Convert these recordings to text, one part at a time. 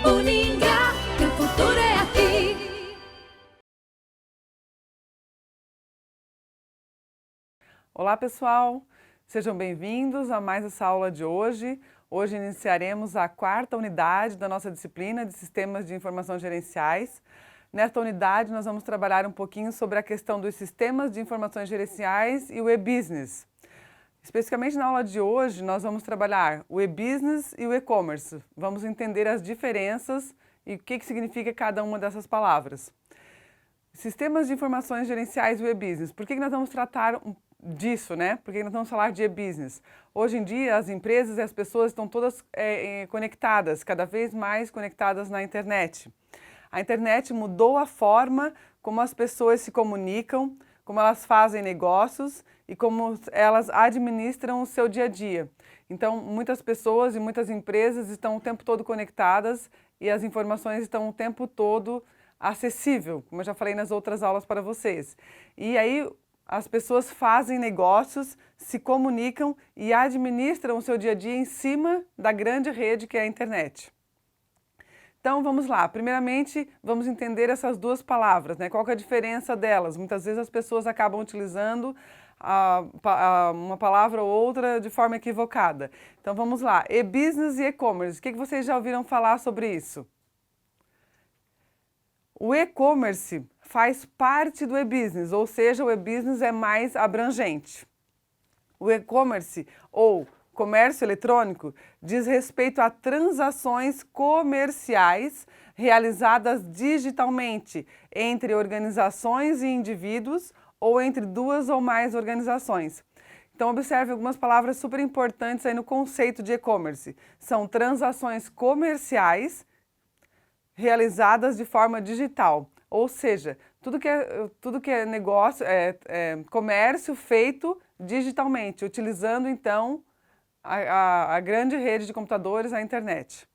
Uningá, que o futuro é aqui. Olá pessoal, sejam bem-vindos a mais essa aula de hoje. Hoje iniciaremos a quarta unidade da nossa disciplina de Sistemas de Informação Gerenciais. Nesta unidade nós vamos trabalhar um pouquinho sobre a questão dos sistemas de informações gerenciais e o e-business. Especificamente na aula de hoje nós vamos trabalhar o e-business e o e-commerce. Vamos entender as diferenças e o que significa cada uma dessas palavras. Sistemas de informações gerenciais e o e-business. Por que nós vamos tratar disso, né? Por que nós vamos falar de e-business? Hoje em dia, as empresas e as pessoas estão todas conectadas, cada vez mais conectadas na internet. A internet mudou a forma como as pessoas se comunicam, como elas fazem negócios e como elas administram o seu dia a dia. Então, muitas pessoas e muitas empresas estão o tempo todo conectadas e as informações estão o tempo todo acessível, como eu já falei nas outras aulas para vocês. E aí as pessoas fazem negócios, se comunicam e administram o seu dia a dia em cima da grande rede que é a internet. Então vamos lá, primeiramente vamos entender essas duas palavras, né? Qual que é a diferença delas? Muitas vezes as pessoas acabam utilizando uma palavra ou outra de forma equivocada. Então vamos lá, e-business e e-commerce, o que vocês já ouviram falar sobre isso? O e-commerce faz parte do e-business, ou seja, o e-business é mais abrangente. O e-commerce, ou comércio eletrônico, diz respeito a transações comerciais realizadas digitalmente entre organizações e indivíduos ou entre duas ou mais organizações. Então, observe algumas palavras super importantes aí no conceito de e-commerce. São transações comerciais realizadas de forma digital, ou seja, tudo que é negócio, comércio feito digitalmente, utilizando então a grande rede de computadores, a internet.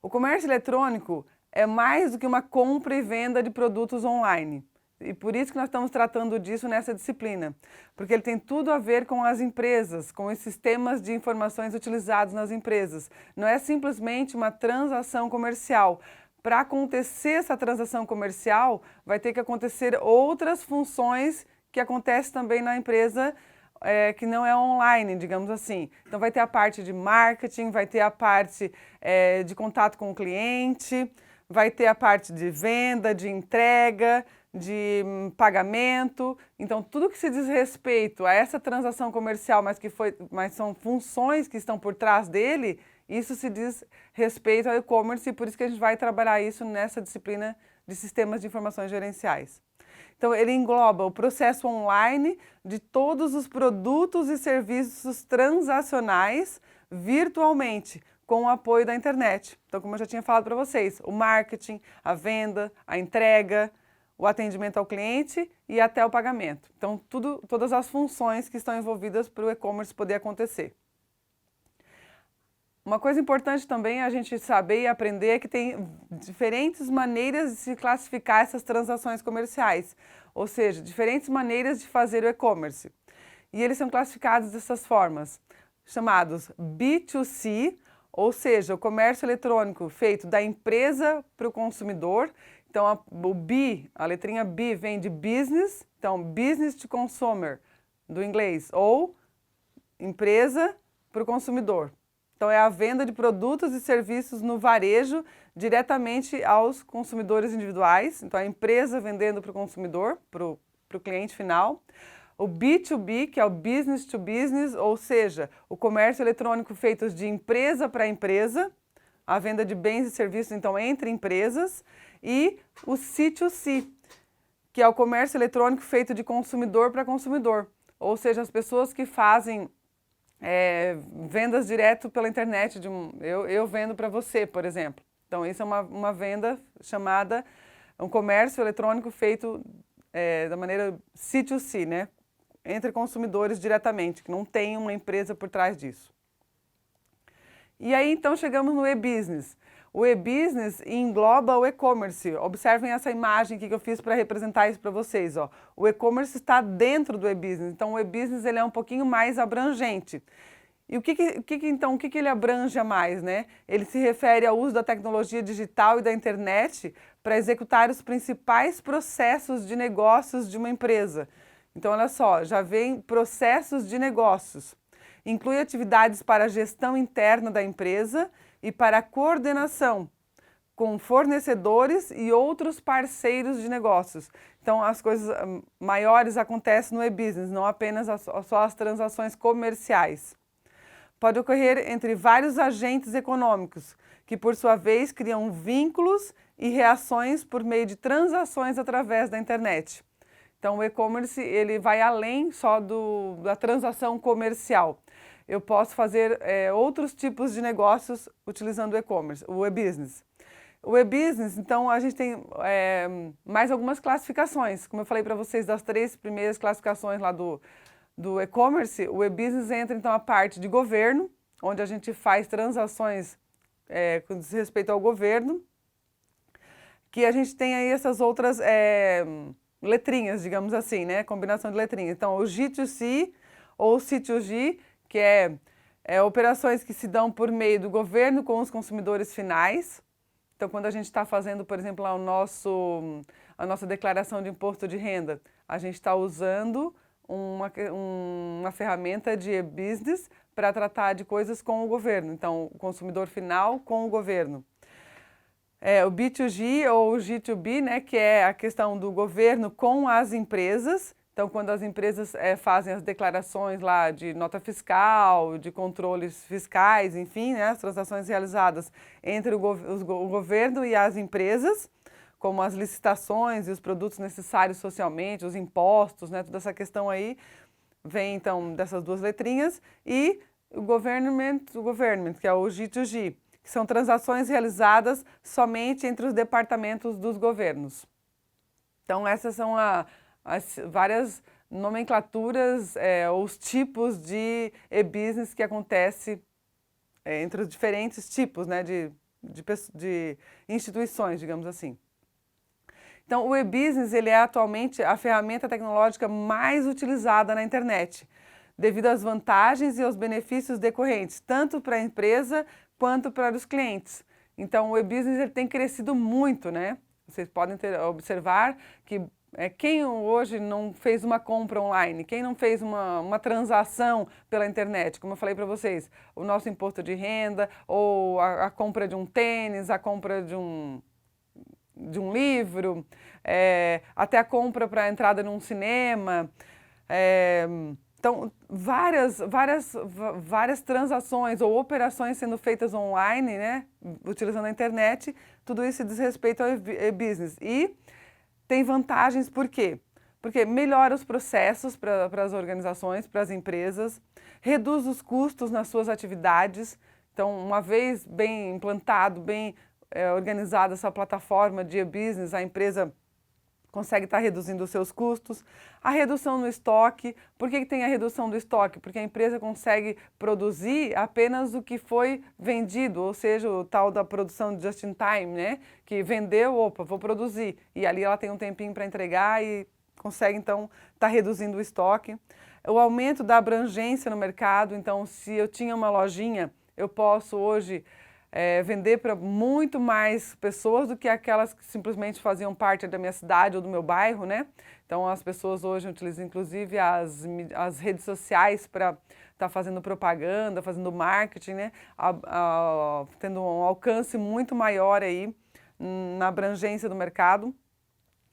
O comércio eletrônico é mais do que uma compra e venda de produtos online. E por isso que nós estamos tratando disso nessa disciplina, porque ele tem tudo a ver com as empresas, com os sistemas de informações utilizados nas empresas. Não é simplesmente uma transação comercial. Para acontecer essa transação comercial, vai ter que acontecer outras funções que acontecem também na empresa, que não é online, digamos assim. Então vai ter a parte de marketing, vai ter a parte de contato com o cliente, vai ter a parte de venda, de entrega, de pagamento. Então tudo que se diz respeito a essa transação comercial, mas são funções que estão por trás dele, isso se diz respeito ao e-commerce e por isso que a gente vai trabalhar isso nessa disciplina de sistemas de informações gerenciais. Então, ele engloba o processo online de todos os produtos e serviços transacionais virtualmente, com o apoio da internet. Então, como eu já tinha falado para vocês, o marketing, a venda, a entrega, o atendimento ao cliente e até o pagamento. Então, todas as funções que estão envolvidas para o e-commerce poder acontecer. Uma coisa importante também a gente saber e aprender é que tem diferentes maneiras de se classificar essas transações comerciais, ou seja, diferentes maneiras de fazer o e-commerce. E eles são classificados dessas formas, chamados B2C, ou seja, o comércio eletrônico feito da empresa para o consumidor. Então, o B, a letrinha B vem de business, então business to consumer, do inglês, ou empresa para o consumidor. Então, é a venda de produtos e serviços no varejo diretamente aos consumidores individuais. Então, a empresa vendendo para o consumidor, para o cliente final. O B2B, que é o business to business, ou seja, o comércio eletrônico feito de empresa para empresa, a venda de bens e serviços, então, entre empresas. E o C2C, que é o comércio eletrônico feito de consumidor para consumidor, ou seja, as pessoas que fazem vendas direto pela internet, eu vendo para você, por exemplo. Então, isso é uma venda chamada um comércio eletrônico feito da maneira C2C, né? Entre consumidores diretamente, que não tem uma empresa por trás disso. E aí, então, chegamos no e-business. O e-business engloba o e-commerce. Observem essa imagem aqui que eu fiz para representar isso para vocês. Ó. O e-commerce está dentro do e-business, então o e-business ele é um pouquinho mais abrangente. E então, o que ele abrange a mais, né? Ele se refere ao uso da tecnologia digital e da internet para executar os principais processos de negócios de uma empresa. Então, olha só, já vem processos de negócios. Inclui atividades para a gestão interna da empresa e para a coordenação com fornecedores e outros parceiros de negócios. Então, as coisas maiores acontecem no e-business, não apenas só as transações comerciais. Pode ocorrer entre vários agentes econômicos, que por sua vez criam vínculos e reações por meio de transações através da internet. Então, o e-commerce ele vai além só da transação comercial. Eu posso fazer outros tipos de negócios utilizando o e-commerce, o e-business. O e-business, então, a gente tem mais algumas classificações. Como eu falei para vocês, das 3 primeiras classificações lá do e-commerce, o e-business entra então a parte de governo, onde a gente faz transações com respeito ao governo, que a gente tem aí essas outras letrinhas, digamos assim, né? Combinação de letrinhas. Então, o G2C ou C2G, que é operações que se dão por meio do governo com os consumidores finais. Então, quando a gente está fazendo, por exemplo, a nossa declaração de imposto de renda, a gente está usando uma ferramenta de e-business para tratar de coisas com o governo. Então, o consumidor final com o governo. O B2G ou o G2B, né, que é a questão do governo com as empresas. Então, quando as empresas fazem as declarações lá de nota fiscal, de controles fiscais, enfim, né, as transações realizadas entre o governo e as empresas, como as licitações e os produtos necessários socialmente, os impostos, né, toda essa questão aí vem então dessas 2 letrinhas, e o government, que é o G2G, que são transações realizadas somente entre os departamentos dos governos. Então, essas são as várias nomenclaturas ou os tipos de e-business que acontece entre os diferentes tipos, né, de instituições, digamos assim. Então, o e-business ele é atualmente a ferramenta tecnológica mais utilizada na internet, devido às vantagens e aos benefícios decorrentes, tanto para a empresa quanto para os clientes. Então, o e-business ele tem crescido muito, né? Vocês podem observar que quem hoje não fez uma compra online, quem não fez uma transação pela internet, como eu falei para vocês, o nosso imposto de renda, ou a compra de um tênis, a compra de um livro, até a compra para a entrada num cinema. Então, várias transações ou operações sendo feitas online, né, utilizando a internet, tudo isso diz respeito ao e-business. E tem vantagens, por quê? Porque melhora os processos para as organizações, para as empresas, reduz os custos nas suas atividades. Então, uma vez bem implantado, bem organizada essa plataforma de e-business, a empresa consegue estar reduzindo os seus custos. A redução no estoque. Por que tem a redução do estoque? Porque a empresa consegue produzir apenas o que foi vendido, ou seja, o tal da produção just in time, né? Que vendeu, opa, vou produzir. E ali ela tem um tempinho para entregar e consegue, então, estar reduzindo o estoque. O aumento da abrangência no mercado. Então, se eu tinha uma lojinha, eu posso hoje vender para muito mais pessoas do que aquelas que simplesmente faziam parte da minha cidade ou do meu bairro, né? Então, as pessoas hoje utilizam, inclusive, as redes sociais para estar fazendo propaganda, fazendo marketing, né? Tendo um alcance muito maior aí na abrangência do mercado.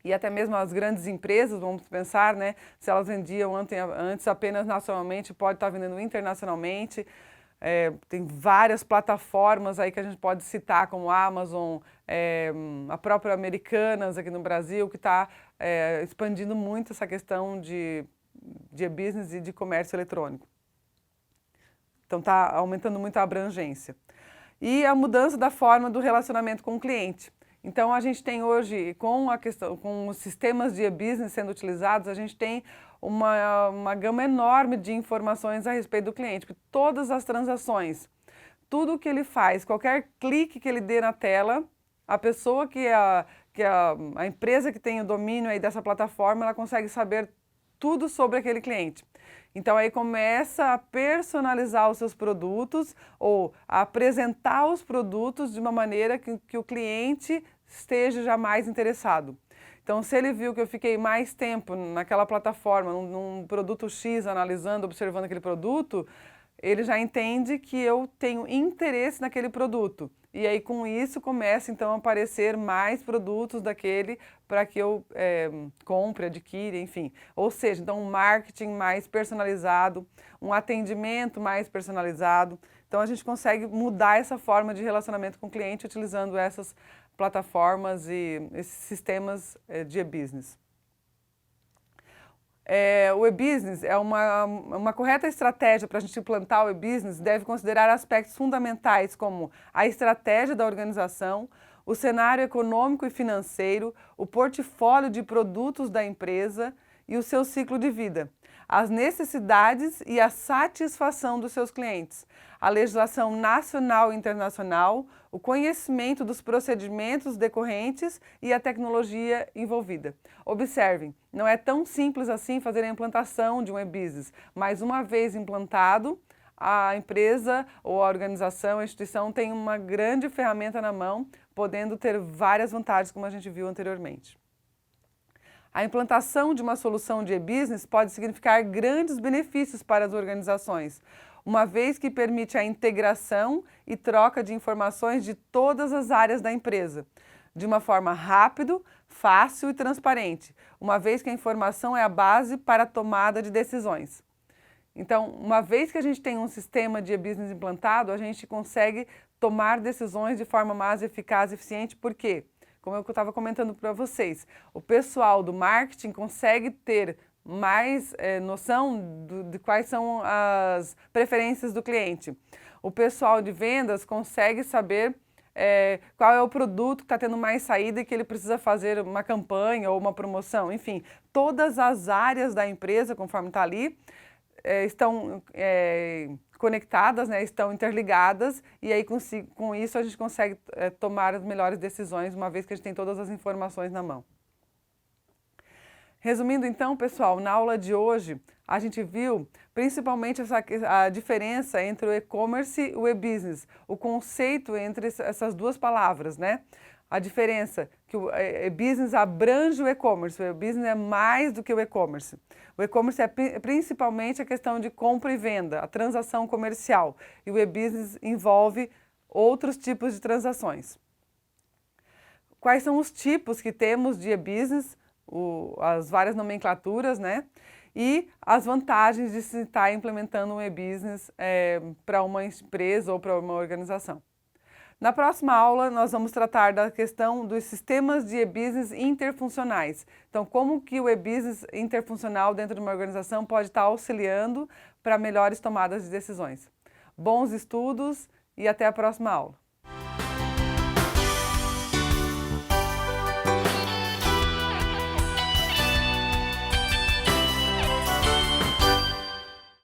E até mesmo as grandes empresas, vamos pensar, né? Se elas vendiam antes apenas nacionalmente, pode estar vendendo internacionalmente. Tem várias plataformas aí que a gente pode citar, como a Amazon, a própria Americanas aqui no Brasil, que está expandindo muito essa questão de e-business e de comércio eletrônico. Então está aumentando muito a abrangência. E a mudança da forma do relacionamento com o cliente. Então a gente tem hoje, com os sistemas de e-business sendo utilizados, a gente tem uma gama enorme de informações a respeito do cliente, porque todas as transações, tudo que ele faz, qualquer clique que ele dê na tela, a pessoa a empresa que tem o domínio aí dessa plataforma, ela consegue saber tudo sobre aquele cliente. Então aí começa a personalizar os seus produtos ou a apresentar os produtos de uma maneira que o cliente esteja já mais interessado. Então, se ele viu que eu fiquei mais tempo naquela plataforma, num produto X, analisando, observando aquele produto, ele já entende que eu tenho interesse naquele produto. E aí, com isso, começa então a aparecer mais produtos daquele para que eu compre, adquira, enfim. Ou seja, então um marketing mais personalizado, um atendimento mais personalizado. Então, a gente consegue mudar essa forma de relacionamento com o cliente utilizando essas plataformas e esses sistemas de e-business. O e-business é uma correta estratégia para a gente implantar o e-business, deve considerar aspectos fundamentais como a estratégia da organização, o cenário econômico e financeiro, o portfólio de produtos da empresa e o seu ciclo de vida, as necessidades e a satisfação dos seus clientes, a legislação nacional e internacional, o conhecimento dos procedimentos decorrentes e a tecnologia envolvida. Observem, não é tão simples assim fazer a implantação de um e-business, mas uma vez implantado, a empresa ou a organização, a instituição tem uma grande ferramenta na mão, podendo ter várias vantagens, como a gente viu anteriormente. A implantação de uma solução de e-business pode significar grandes benefícios para as organizações, uma vez que permite a integração e troca de informações de todas as áreas da empresa, de uma forma rápida, fácil e transparente, uma vez que a informação é a base para a tomada de decisões. Então, uma vez que a gente tem um sistema de e-business implantado, a gente consegue tomar decisões de forma mais eficaz e eficiente, por quê? Como eu estava comentando para vocês, o pessoal do marketing consegue ter mais noção de quais são as preferências do cliente. O pessoal de vendas consegue saber qual é o produto que está tendo mais saída e que ele precisa fazer uma campanha ou uma promoção. Enfim, todas as áreas da empresa, conforme está ali, estão conectadas, né, estão interligadas e aí com isso a gente consegue tomar as melhores decisões, uma vez que a gente tem todas as informações na mão. Resumindo então, pessoal, na aula de hoje a gente viu principalmente a diferença entre o e-commerce e o e-business, o conceito entre essas duas palavras, né? A diferença que o e-business abrange o e-commerce, o e-business é mais do que o e-commerce. O e-commerce é principalmente a questão de compra e venda, a transação comercial, e o e-business envolve outros tipos de transações. Quais são os tipos que temos de e-business, as várias nomenclaturas, né? E as vantagens de se estar implementando um e-business para uma empresa ou para uma organização. Na próxima aula, nós vamos tratar da questão dos sistemas de e-business interfuncionais. Então, como que o e-business interfuncional dentro de uma organização pode estar auxiliando para melhores tomadas de decisões. Bons estudos e até a próxima aula.